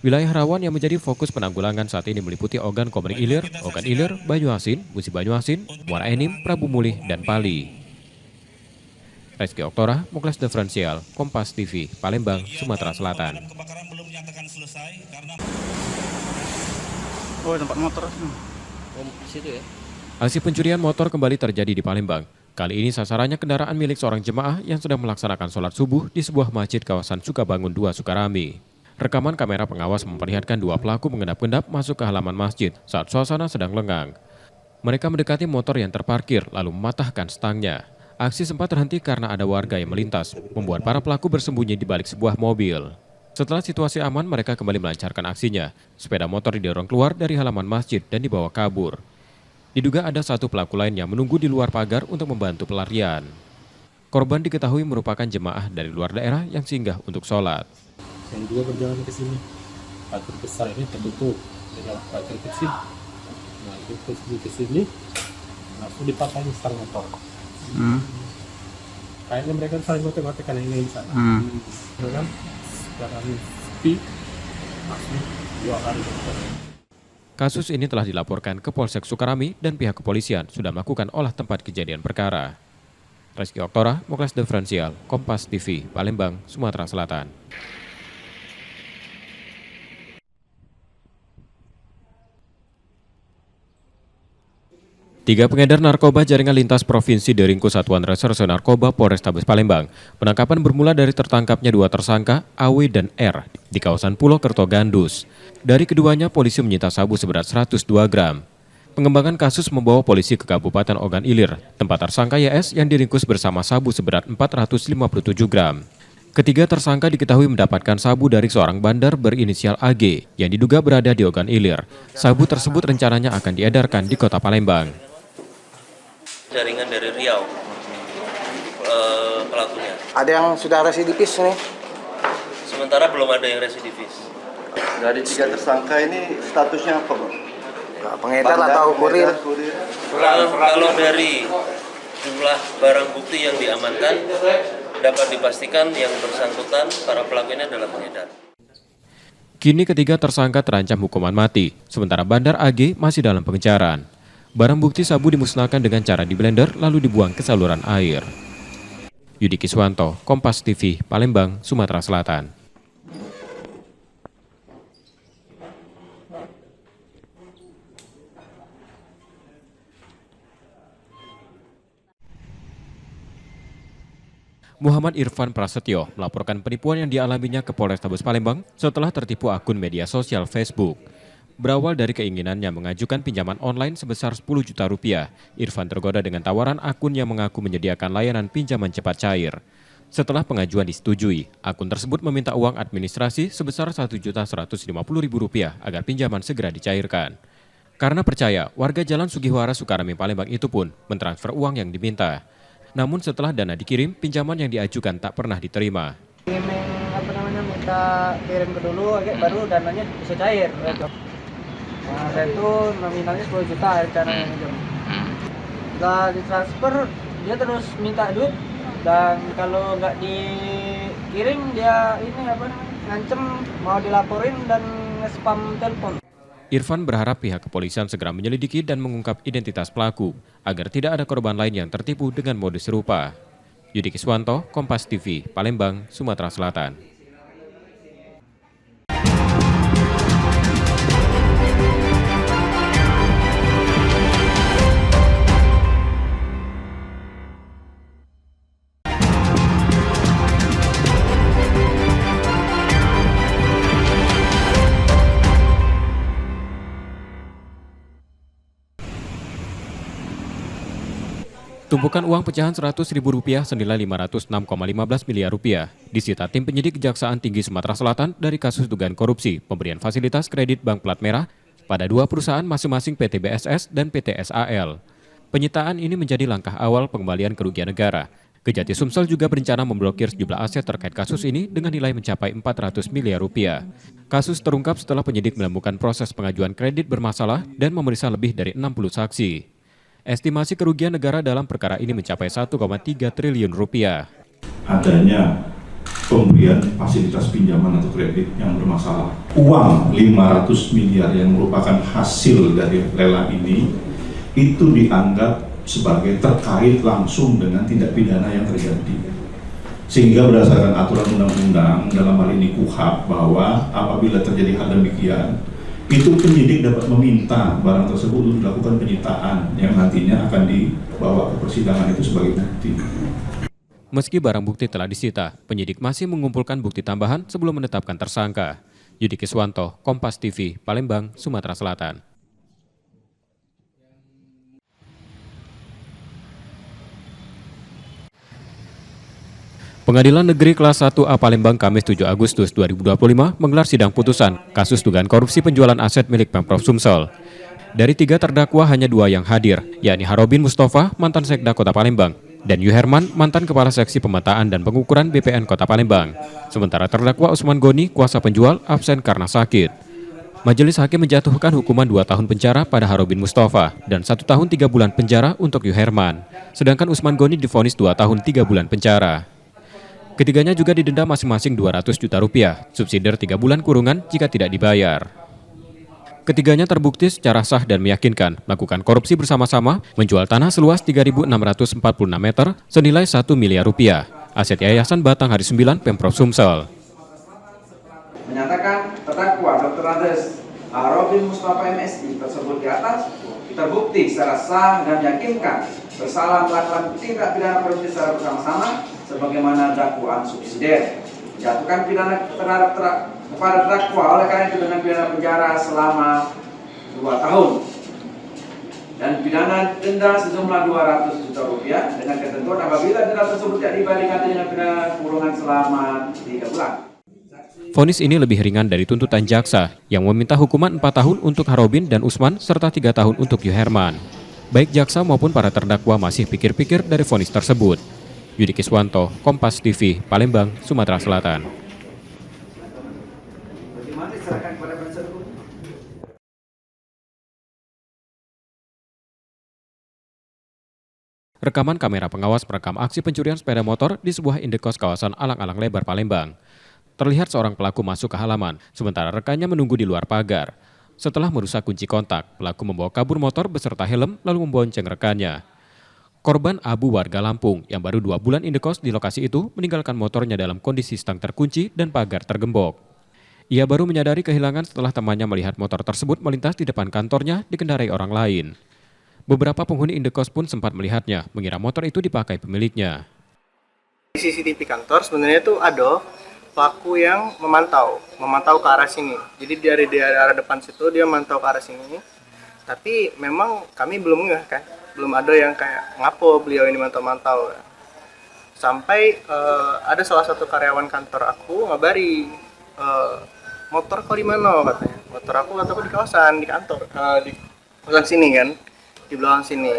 Wilayah rawan yang menjadi fokus penanggulangan saat ini meliputi Ogan Komering Ilir, Ogan Ilir, Banyuasin, Musi Banyuasin, Muara Enim, Prabu Mulih, dan Pali. Reski Oktora, Muklas Diferensial, Kompas TV, Palembang, Sumatera Selatan. Oh, tempat motor. Situ ya. Aksi pencurian motor kembali terjadi di Palembang. Kali ini sasarannya kendaraan milik seorang jemaah yang sedang melaksanakan sholat subuh di sebuah masjid kawasan Sukabangun 2 Sukarami. Rekaman kamera pengawas memperlihatkan dua pelaku mengendap-endap masuk ke halaman masjid saat suasana sedang lengang. Mereka mendekati motor yang terparkir lalu mematahkan stangnya. Aksi sempat terhenti karena ada warga yang melintas, membuat para pelaku bersembunyi di balik sebuah mobil. Setelah situasi aman, mereka kembali melancarkan aksinya. Sepeda motor didorong keluar dari halaman masjid dan dibawa kabur. Diduga ada satu pelaku lain yang menunggu di luar pagar untuk membantu pelarian. Korban diketahui merupakan jemaah dari luar daerah yang singgah untuk sholat. Yang dua berjalan ke sini, pagar besar ini tertutup dengan pagar kecil. Nah itu ke sini, langsung dipatahin stang motor. Kayaknya mereka saling ngotek-ngotek kan ini di sana. Kan sekarang sepi, langsung 2 kali. Kasus ini telah dilaporkan ke Polsek Sukarami dan pihak kepolisian sudah melakukan olah tempat kejadian perkara. Reski Oktora, Muklas Diferensial, Kompas TV, Palembang, Sumatera Selatan. Tiga pengedar narkoba jaringan lintas provinsi diringkus Satuan Reserse Narkoba Polrestabes Palembang. Penangkapan bermula dari tertangkapnya 2 tersangka, AW dan R, di kawasan Pulau Kertogandus. Dari keduanya, polisi menyita sabu seberat 102 gram. Pengembangan kasus membawa polisi ke Kabupaten Ogan Ilir, tempat tersangka YS yang diringkus bersama sabu seberat 457 gram. Ketiga tersangka diketahui mendapatkan sabu dari seorang bandar berinisial AG yang diduga berada di Ogan Ilir. Sabu tersebut rencananya akan diedarkan di Kota Palembang. Jaringan dari Riau pelakunya. Ada yang sudah residivis nih? Sementara belum ada yang residivis. Dari 3 tersangka ini statusnya apa, Bang? Pengedar atau kurir? Kalau dari jumlah barang bukti yang diamankan, dapat dipastikan yang bersangkutan para pelaku ini adalah pengedar. Kini ketiga tersangka terancam hukuman mati, sementara bandar AG masih dalam pengejaran. Barang bukti sabu dimusnahkan dengan cara diblender lalu dibuang ke saluran air. Yudi Kiswanto, Kompas TV, Palembang, Sumatera Selatan. Muhammad Irfan Prasetyo melaporkan penipuan yang dialaminya ke Polrestabes Palembang setelah tertipu akun media sosial Facebook. Berawal dari keinginannya mengajukan pinjaman online sebesar 10 juta rupiah, Irfan tergoda dengan tawaran akun yang mengaku menyediakan layanan pinjaman cepat cair. Setelah pengajuan disetujui, akun tersebut meminta uang administrasi sebesar Rp1.150.000 agar pinjaman segera dicairkan. Karena percaya, warga Jalan Sugihwara Sukarame Palembang itu pun mentransfer uang yang diminta. Namun setelah dana dikirim, pinjaman yang diajukan tak pernah diterima. Minta kirim ke dulu, baru dananya bisa cair. Nah, saya itu nominalnya 10 juta rencananya. Setelah ditransfer, dia terus minta duit, dan kalau nggak dikirim dia ngancem mau dilaporin dan nge-spam telepon. Irfan berharap pihak kepolisian segera menyelidiki dan mengungkap identitas pelaku agar tidak ada korban lain yang tertipu dengan modus serupa. Yudi Kiswanto, Kompas TV, Palembang, Sumatera Selatan. Tumpukan uang pecahan Rp100.000 senilai Rp506,15 miliar disita tim penyidik Kejaksaan Tinggi Sumatera Selatan dari kasus dugaan korupsi pemberian fasilitas kredit bank plat merah pada dua perusahaan masing-masing PT BSS dan PT SAL. Penyitaan ini menjadi langkah awal pengembalian kerugian negara. Kejati Sumsel juga berencana memblokir sejumlah aset terkait kasus ini dengan nilai mencapai Rp400 miliar. Kasus terungkap setelah penyidik menemukan proses pengajuan kredit bermasalah dan memeriksa lebih dari 60 saksi. Estimasi kerugian negara dalam perkara ini mencapai Rp1,3 triliun. Adanya pemberian fasilitas pinjaman atau kredit yang bermasalah. Uang 500 miliar yang merupakan hasil dari lelang ini itu dianggap sebagai terkait langsung dengan tindak pidana yang terjadi. Sehingga berdasarkan aturan undang-undang dalam hal ini KUHP bahwa apabila terjadi hal demikian, itu penyidik dapat meminta barang tersebut untuk dilakukan penyitaan yang nantinya akan dibawa ke persidangan itu sebagai bukti. Meski barang bukti telah disita, penyidik masih mengumpulkan bukti tambahan sebelum menetapkan tersangka. Yudi Kiswanto, Kompas TV, Palembang, Sumatera Selatan. Pengadilan Negeri Kelas 1A Palembang Kamis 7 Agustus 2025 menggelar sidang putusan kasus dugaan korupsi penjualan aset milik Pemprov Sumsel. Dari 3 terdakwa hanya 2 yang hadir, yakni Harobin Mustafa, mantan Sekda Kota Palembang, dan Yuherman, mantan Kepala Seksi Pemetaan dan Pengukuran BPN Kota Palembang. Sementara terdakwa Usman Goni, kuasa penjual, absen karena sakit. Majelis Hakim menjatuhkan hukuman 2 tahun penjara pada Harobin Mustafa dan 1 tahun 3 bulan penjara untuk Yuherman. Sedangkan Usman Goni divonis 2 tahun 3 bulan penjara. Ketiganya juga didenda masing-masing Rp200 juta, subsidiar 3 bulan kurungan jika tidak dibayar. Ketiganya terbukti secara sah dan meyakinkan melakukan korupsi bersama-sama, menjual tanah seluas 3.646 meter senilai Rp1 miliar, aset Yayasan Batang Hari 9 Pemprov Sumsel. Menyatakan terdakwa Dr. Andes Harobin Mustafa MSI tersebut di atas terbukti secara sah dan meyakinkan bersalah melakukan tindak pidana korupsi secara bersama-sama sebagaimana dakwaan subsidiar. Jatuhkan pidana terhadap kepada terdakwa oleh karena itu dengan pidana penjara selama 2 tahun dan pidana denda sejumlah Rp200 juta dengan ketentuan apabila denda tersebut tidak dibalikkan dengan pidana kurungan selama 3 bulan. Vonis ini lebih ringan dari tuntutan jaksa yang meminta hukuman 4 tahun untuk Harobin dan Usman serta 3 tahun untuk Yuherman. Baik jaksa maupun para terdakwa masih pikir-pikir dari vonis tersebut. Yudi Kiswanto, Kompas TV, Palembang, Sumatera Selatan. Rekaman kamera pengawas merekam aksi pencurian sepeda motor di sebuah indekos kawasan Alang-Alang Lebar, Palembang. Terlihat seorang pelaku masuk ke halaman, sementara rekannya menunggu di luar pagar. Setelah merusak kunci kontak, pelaku membawa kabur motor beserta helm lalu membonceng rekannya. Korban Abu warga Lampung yang baru 2 bulan indekos di lokasi itu meninggalkan motornya dalam kondisi stang terkunci dan pagar tergembok. Ia baru menyadari kehilangan setelah temannya melihat motor tersebut melintas di depan kantornya dikendarai orang lain. Beberapa penghuni indekos pun sempat melihatnya, mengira motor itu dipakai pemiliknya. CCTV kantor sebenarnya itu ada pelaku yang memantau ke arah sini. Jadi dari arah depan situ dia memantau ke arah sini. Tapi memang kami belum ngeh kan, belum ada yang kayak ngapo beliau ini mantau-mantau. Sampai ada salah satu karyawan kantor aku ngabari, motor kau di mana katanya. Motor aku kataku di kawasan, di kantor, di kawasan sini kan, di belakang sini.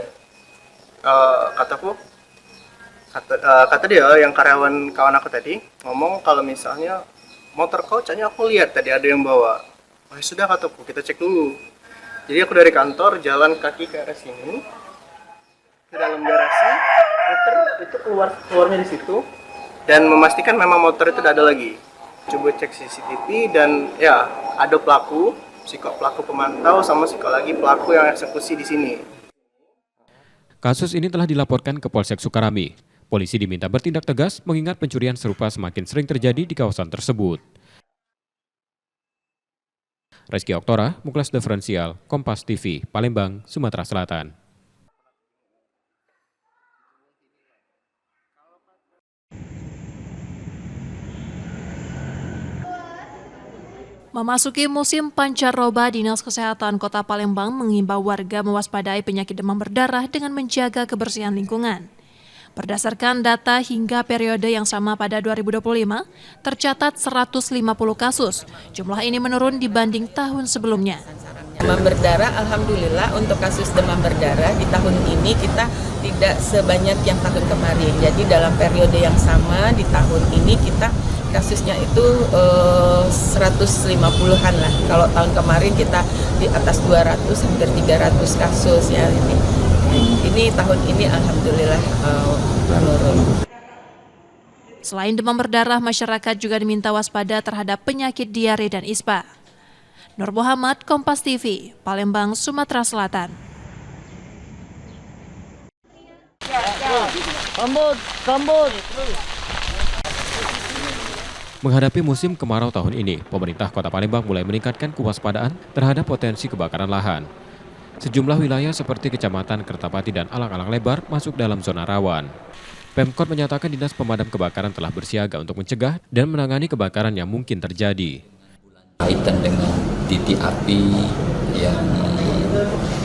Kata dia yang karyawan kawan aku tadi ngomong kalau misalnya motor kau canya aku lihat tadi ada yang bawa. Oh ya sudah kataku, kita cek dulu. Jadi aku dari kantor jalan kaki ke arah sini ke dalam garasi, muter itu keluarnya di situ dan memastikan memang motor itu tidak ada lagi. Coba cek CCTV dan ya ada pelaku, psiko pelaku pemantau sama psiko lagi pelaku yang eksekusi di sini. Kasus ini telah dilaporkan ke Polsek Sukarami. Polisi diminta bertindak tegas mengingat pencurian serupa semakin sering terjadi di kawasan tersebut. Reski Oktora, Muklas Diferensial, Kompas TV, Palembang, Sumatera Selatan. Memasuki musim pancaroba, Dinas Kesehatan Kota Palembang mengimbau warga mewaspadai penyakit demam berdarah dengan menjaga kebersihan lingkungan. Berdasarkan data hingga periode yang sama pada 2025, tercatat 150 kasus. Jumlah ini menurun dibanding tahun sebelumnya. Demam berdarah, alhamdulillah untuk kasus demam berdarah di tahun ini kita tidak sebanyak yang tahun kemarin. Jadi dalam periode yang sama di tahun ini kita kasusnya itu 150-an lah. Kalau tahun kemarin kita di atas 200, hampir 300 kasus ya. Ini tahun ini alhamdulillah menurun. Selain demam berdarah, masyarakat juga diminta waspada terhadap penyakit diare dan ispa. Nur Muhammad, Kompas TV, Palembang, Sumatera Selatan. Kambut. Menghadapi musim kemarau tahun ini, pemerintah Kota Palembang mulai meningkatkan kewaspadaan terhadap potensi kebakaran lahan. Sejumlah wilayah seperti Kecamatan Kertapati dan Alang-Alang Lebar masuk dalam zona rawan. Pemkot menyatakan Dinas Pemadam Kebakaran telah bersiaga untuk mencegah dan menangani kebakaran yang mungkin terjadi. Kaitan dengan titik api yang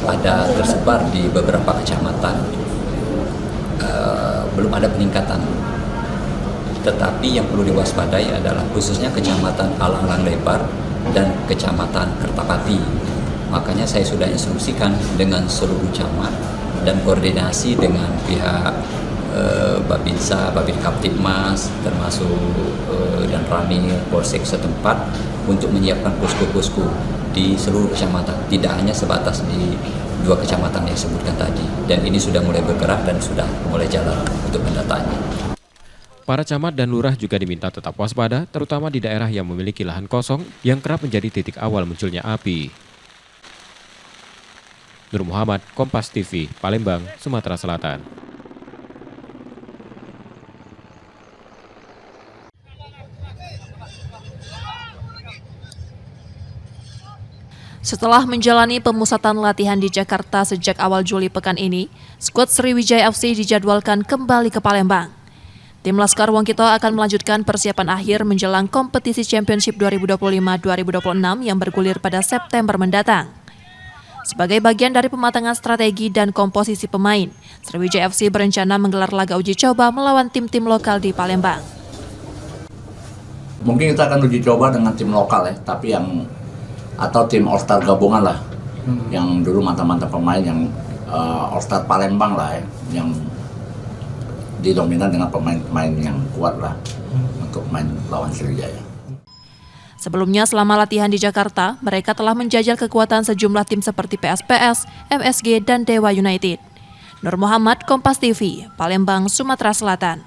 ada tersebar di beberapa kecamatan, belum ada peningkatan. Tetapi yang perlu diwaspadai adalah khususnya Kecamatan Alang-Alang Lebar dan Kecamatan Kertapati. Makanya saya sudah instruksikan dengan seluruh camat dan koordinasi dengan pihak Babinsa, Babin Kaptipmas, termasuk dan Ramil, Polsek setempat untuk menyiapkan posko-posko di seluruh kecamatan. Tidak hanya sebatas di 2 kecamatan yang disebutkan tadi. Dan ini sudah mulai bergerak dan sudah mulai jalan untuk mendataannya. Para camat dan lurah juga diminta tetap waspada, terutama di daerah yang memiliki lahan kosong yang kerap menjadi titik awal munculnya api. Nur Muhammad, Kompas TV, Palembang, Sumatera Selatan. Setelah menjalani pemusatan latihan di Jakarta sejak awal Juli pekan ini, skuad Sriwijaya FC dijadwalkan kembali ke Palembang. Tim Laskar Wongkito akan melanjutkan persiapan akhir menjelang kompetisi Championship 2025-2026 yang bergulir pada September mendatang. Sebagai bagian dari pematangan strategi dan komposisi pemain, Sriwijaya FC berencana menggelar laga uji coba melawan tim-tim lokal di Palembang. Mungkin kita akan uji coba dengan tim lokal ya, tapi yang atau tim All-Star gabungan lah, yang dulu mantan-mantan pemain yang All-Star Palembang lah ya, yang didominan dengan pemain-pemain yang kuat lah untuk main lawan Sriwijaya. Sebelumnya, selama latihan di Jakarta, mereka telah menjajal kekuatan sejumlah tim seperti PSPS, MSG, dan Dewa United. Nur Muhammad, Kompas TV, Palembang, Sumatera Selatan.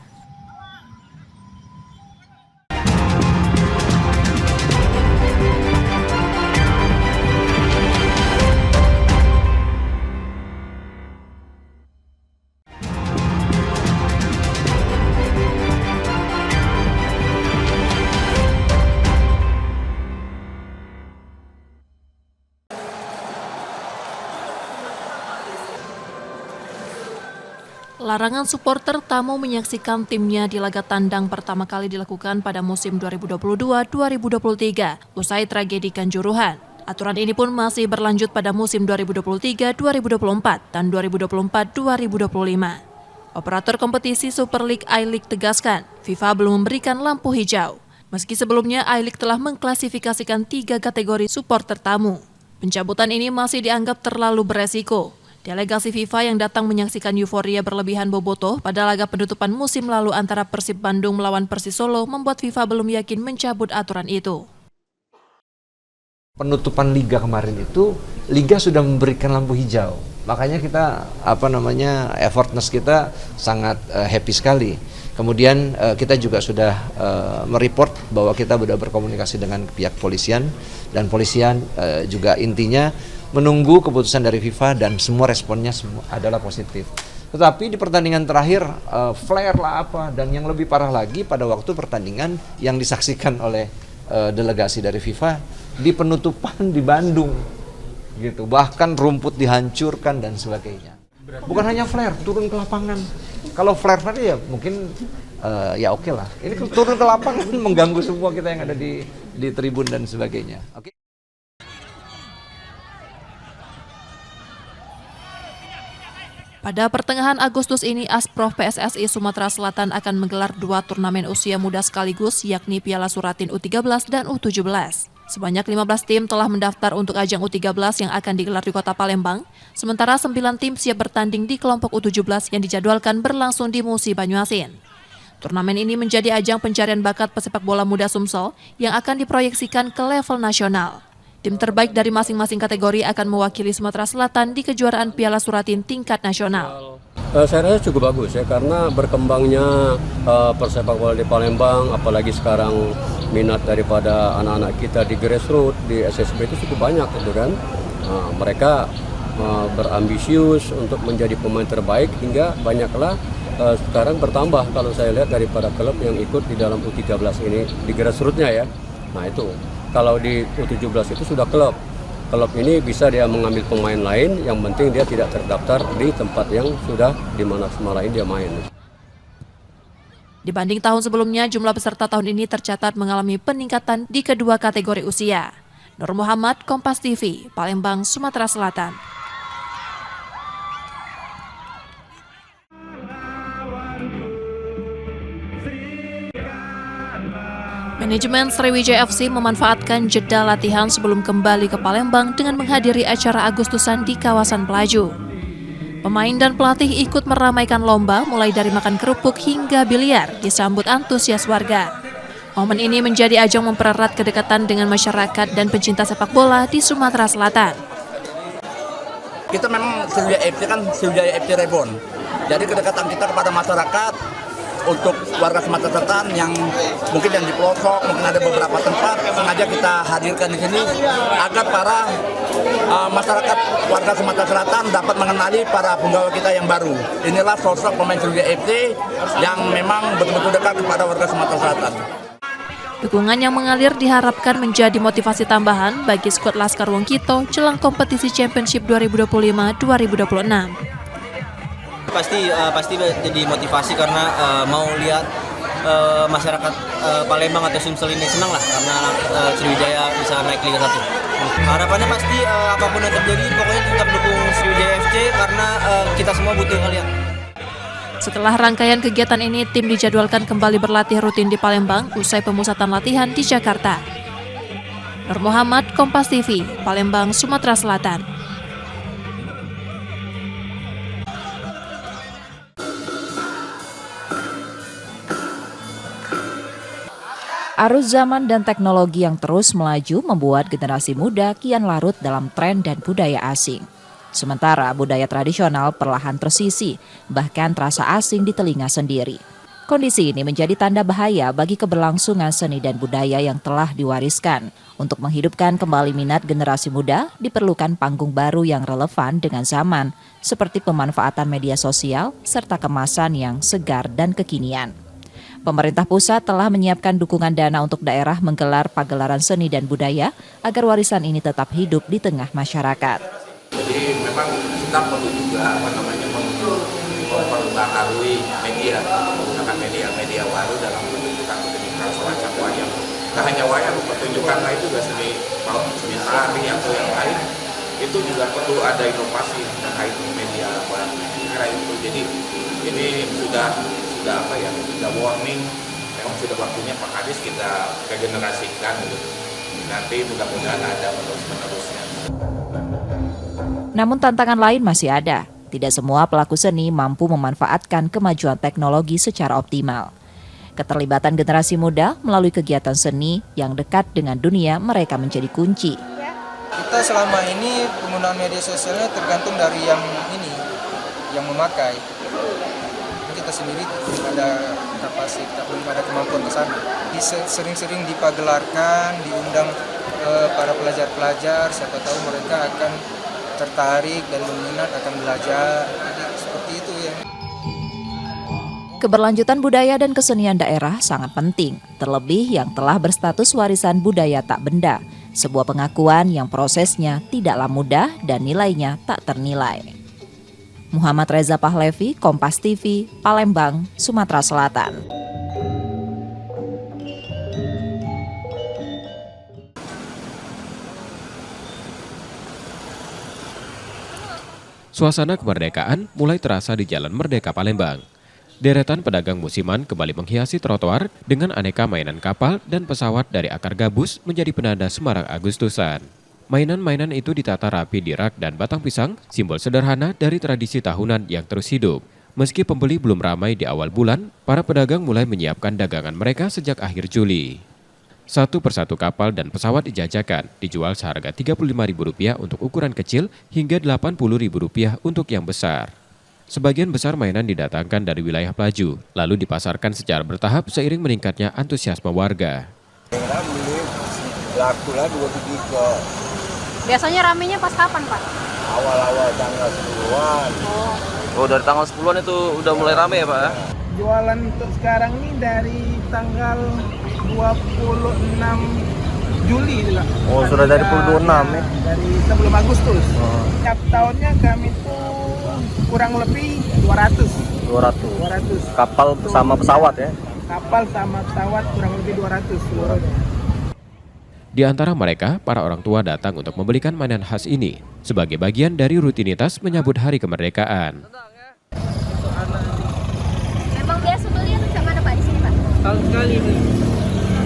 Larangan supporter tak mau menyaksikan timnya di laga tandang pertama kali dilakukan pada musim 2022-2023 usai tragedi Kanjuruhan. Aturan ini pun masih berlanjut pada musim 2023-2024 dan 2024-2025. Operator kompetisi Super League I-League tegaskan, FIFA belum memberikan lampu hijau. Meski sebelumnya I-League telah mengklasifikasikan 3 kategori supporter tamu. Pencabutan ini masih dianggap terlalu beresiko. Delegasi FIFA yang datang menyaksikan euforia berlebihan bobotoh pada laga penutupan musim lalu antara Persib Bandung melawan Persis Solo membuat FIFA belum yakin mencabut aturan itu. Penutupan Liga kemarin itu, Liga sudah memberikan lampu hijau. Makanya kita, effortness kita sangat happy sekali. Kemudian kita juga sudah mereport bahwa kita sudah berkomunikasi dengan pihak polisian, dan polisian juga intinya menunggu keputusan dari FIFA dan semua responnya adalah positif. Tetapi di pertandingan terakhir flare lah dan yang lebih parah lagi pada waktu pertandingan yang disaksikan oleh delegasi dari FIFA di penutupan di Bandung gitu, bahkan rumput dihancurkan dan sebagainya. Bukan hanya flare, turun ke lapangan. Kalau flare ya mungkin ya oke lah. Ini turun ke lapangan mengganggu semua kita yang ada di tribun dan sebagainya. Oke. Pada pertengahan Agustus ini, Asprof PSSI Sumatera Selatan akan menggelar 2 turnamen usia muda sekaligus, yakni Piala Suratin U13 dan U17. Sebanyak 15 tim telah mendaftar untuk ajang U13 yang akan digelar di Kota Palembang, sementara 9 tim siap bertanding di kelompok U17 yang dijadwalkan berlangsung di Musi Banyuasin. Turnamen ini menjadi ajang pencarian bakat pesepak bola muda Sumsel yang akan diproyeksikan ke level nasional. Tim terbaik dari masing-masing kategori akan mewakili Sumatera Selatan di kejuaraan Piala Suratin tingkat nasional. Saya rasa cukup bagus ya, karena berkembangnya persepak bola di Palembang, apalagi sekarang minat daripada anak-anak kita di grassroots, di SSB itu cukup banyak gitu kan. Mereka berambisius untuk menjadi pemain terbaik hingga banyaklah sekarang bertambah kalau saya lihat daripada klub yang ikut di dalam U13 ini di grassrootsnya ya. Nah itu. Kalau di U17 itu sudah klub ini bisa dia mengambil pemain lain, yang penting dia tidak terdaftar di tempat yang sudah di mana lain dia main. Dibanding tahun sebelumnya, jumlah peserta tahun ini tercatat mengalami peningkatan di kedua kategori usia. Nur Muhammad, Kompas TV, Palembang, Sumatera Selatan. Manajemen Sriwijaya FC memanfaatkan jeda latihan sebelum kembali ke Palembang dengan menghadiri acara Agustusan di kawasan Pelaju. Pemain dan pelatih ikut meramaikan lomba mulai dari makan kerupuk hingga biliar disambut antusias warga. Momen ini menjadi ajang mempererat kedekatan dengan masyarakat dan pencinta sepak bola di Sumatera Selatan. Kita memang Sriwijaya FC kan Sriwijaya FC Reborn. Jadi kedekatan kita kepada masyarakat untuk warga Sumatera Selatan yang mungkin yang di pelosok, mungkin ada beberapa tempat sengaja kita hadirkan di sini agar para masyarakat warga Sumatera Selatan dapat mengenali para penggawa kita yang baru. Inilah sosok pemain Sriwijaya FC yang memang betul-betul dekat kepada warga Sumatera Selatan. Dukungan yang mengalir diharapkan menjadi motivasi tambahan bagi skuad Laskar Wongkito jelang kompetisi Championship 2025-2026. Pasti jadi motivasi karena mau lihat masyarakat Palembang atau Sumsel ini senang lah karena Sriwijaya bisa naik Liga 1. Harapannya pasti apapun yang terjadi pokoknya tetap dukung Sriwijaya FC karena kita semua butuh kalian. Setelah rangkaian kegiatan ini, tim dijadwalkan kembali berlatih rutin di Palembang usai pemusatan latihan di Jakarta. Nur Muhammad, Kompas TV, Palembang, Sumatera Selatan. Arus zaman dan teknologi yang terus melaju membuat generasi muda kian larut dalam tren dan budaya asing. Sementara budaya tradisional perlahan tersisih, bahkan terasa asing di telinga sendiri. Kondisi ini menjadi tanda bahaya bagi keberlangsungan seni dan budaya yang telah diwariskan. Untuk menghidupkan kembali minat generasi muda, diperlukan panggung baru yang relevan dengan zaman, seperti pemanfaatan media sosial serta kemasan yang segar dan kekinian. Pemerintah pusat telah menyiapkan dukungan dana untuk daerah menggelar pagelaran seni dan budaya agar warisan ini tetap hidup di tengah masyarakat. Jadi memang kita perlu juga memperbaiki membaharui media, menggunakan media baru dalam pertunjukan semacam wayang. Nah, hanya wayang, pertunjukan lain juga seni tari atau yang lain itu juga perlu ada inovasi terkait media baru. Kira itu. Jadi ini sudah warning. Memang sudah waktunya Pak Kadis kita regenerasikan gitu. Nanti mudah-mudahan ada menerusnya. Namun tantangan lain masih ada. Tidak semua pelaku seni mampu memanfaatkan kemajuan teknologi secara optimal. Keterlibatan generasi muda melalui kegiatan seni yang dekat dengan dunia mereka menjadi kunci. Kita selama ini penggunaan media sosialnya tergantung dari yang memakai. Kita sendiri belum ada kapasitas, belum ada kemampuan ke sana. Sering-sering dipagelarkan, diundang para pelajar-pelajar, siapa tahu mereka akan tertarik dan berminat akan belajar. Jadi seperti itu ya. Keberlanjutan budaya dan kesenian daerah sangat penting, terlebih yang telah berstatus warisan budaya tak benda, sebuah pengakuan yang prosesnya tidaklah mudah dan nilainya tak ternilai. Muhammad Reza Pahlevi, Kompas TV, Palembang, Sumatera Selatan. Suasana kemerdekaan mulai terasa di Jalan Merdeka Palembang. Deretan pedagang musiman kembali menghiasi trotoar dengan aneka mainan kapal dan pesawat dari akar gabus menjadi penanda Semarak Agustusan. Mainan-mainan itu ditata rapi di rak dan batang pisang, simbol sederhana dari tradisi tahunan yang terus hidup. Meski pembeli belum ramai di awal bulan, para pedagang mulai menyiapkan dagangan mereka sejak akhir Juli. Satu persatu kapal dan pesawat dijajakan, dijual seharga Rp35.000 untuk ukuran kecil hingga Rp80.000 untuk yang besar. Sebagian besar mainan didatangkan dari wilayah Pelaju, lalu dipasarkan secara bertahap seiring meningkatnya antusiasme warga. Laku lah 2 biji kok. Biasanya ramenya pas kapan, Pak? Awal-awal tanggal 10-an. Oh, dari tanggal 10-an itu udah mulai rame ya, Pak? Jualan untuk sekarang ini dari tanggal 26 Juli juga. Oh, sudah dari 26 ya? Dari sebelum Agustus. Setiap tahunnya kami tuh kurang lebih 200. Kapal sama pesawat ya? Kapal sama pesawat kurang lebih 200. Di antara mereka, para orang tua datang untuk membelikan mainan khas ini sebagai bagian dari rutinitas menyambut Hari Kemerdekaan. Emang biasa beli atau cuma ada Pak di sini, Pak? Tahun sekali.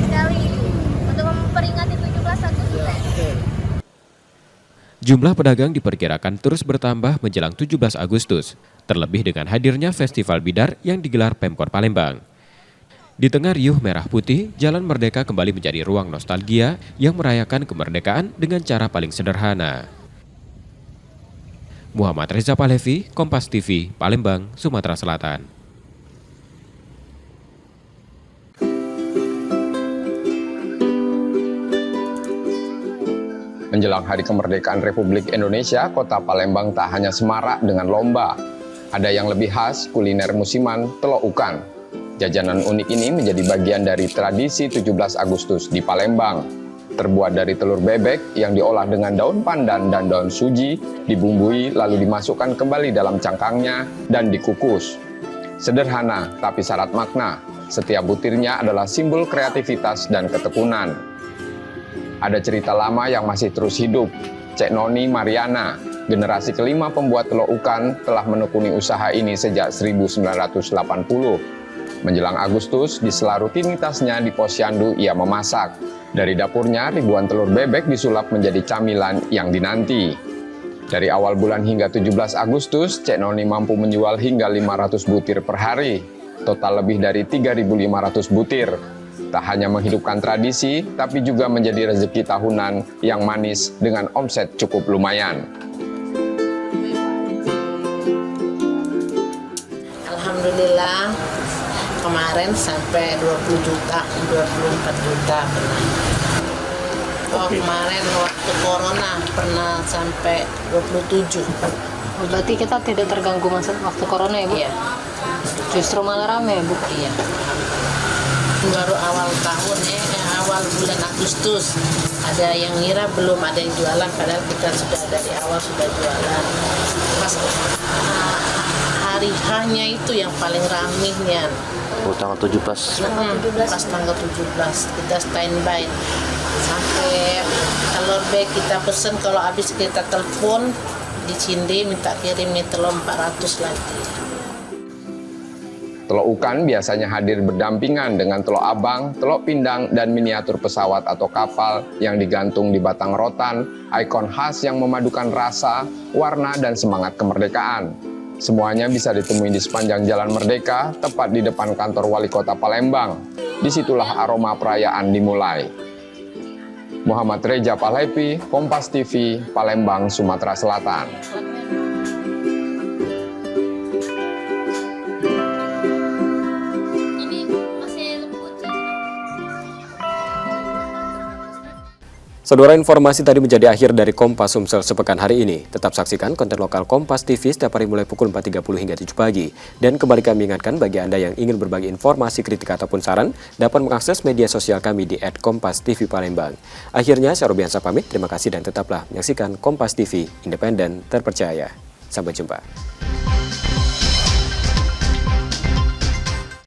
Sekali. Untuk memperingati 17 Agustus. Jumlah pedagang diperkirakan terus bertambah menjelang 17 Agustus, terlebih dengan hadirnya Festival Bidar yang digelar Pemkor Palembang. Di tengah riuh merah putih, Jalan Merdeka kembali menjadi ruang nostalgia yang merayakan kemerdekaan dengan cara paling sederhana. Muhammad Reza Pahlevi, Kompas TV, Palembang, Sumatera Selatan. Menjelang Hari Kemerdekaan Republik Indonesia, Kota Palembang tak hanya semarak dengan lomba. Ada yang lebih khas, kuliner musiman, telok ukan. Jajanan unik ini menjadi bagian dari tradisi 17 Agustus di Palembang. Terbuat dari telur bebek yang diolah dengan daun pandan dan daun suji, dibumbui lalu dimasukkan kembali dalam cangkangnya dan dikukus. Sederhana tapi syarat makna, setiap butirnya adalah simbol kreativitas dan ketekunan. Ada cerita lama yang masih terus hidup. Cek Noni Mariana, generasi kelima pembuat telok ukan, telah menekuni usaha ini sejak 1980. Menjelang Agustus, di sela rutinitasnya di Posyandu ia memasak. Dari dapurnya, ribuan telur bebek disulap menjadi camilan yang dinanti. Dari awal bulan hingga 17 Agustus, Cek Noni mampu menjual hingga 500 butir per hari. Total lebih dari 3.500 butir. Tak hanya menghidupkan tradisi, tapi juga menjadi rezeki tahunan yang manis dengan omset cukup lumayan. Alhamdulillah. Kemarin sampai 20 juta, 24 juta pernah. Oh, kemarin waktu corona pernah sampai 27. Berarti kita tidak terganggu masa waktu corona ya, Bu? Iya. Justru malah rame, Bu? Iya. Baru awal tahun awal bulan Agustus. Ada yang ngira belum ada yang jualan, padahal kita sudah dari awal sudah jualan. Pas hari hari H-nya itu yang paling ramenya. Tanggal 17. Pas tanggal 17 kita standby sampai telur bag kita pesen, kalau habis kita telepon di Cinde minta kirimnya telur 400 lagi. Telok ukan biasanya hadir berdampingan dengan telok abang, telok pindang, dan miniatur pesawat atau kapal yang digantung di batang rotan, ikon khas yang memadukan rasa, warna, dan semangat kemerdekaan. Semuanya bisa ditemui di sepanjang Jalan Merdeka, tepat di depan kantor Wali Kota Palembang. Disitulah aroma perayaan dimulai. Muhammad Reja Palepi, Kompas TV, Palembang, Sumatera Selatan. Saudara, informasi tadi menjadi akhir dari Kompas Sumsel sepekan hari ini. Tetap saksikan konten lokal Kompas TV setiap hari mulai pukul 4.30 hingga 7 pagi. Dan kembali kami ingatkan bagi Anda yang ingin berbagi informasi, kritik ataupun saran, dapat mengakses media sosial kami di @kompas_tv_palembang. Akhirnya, saya Robiansa pamit. Terima kasih dan tetaplah menyaksikan Kompas TV, independen, terpercaya. Sampai jumpa.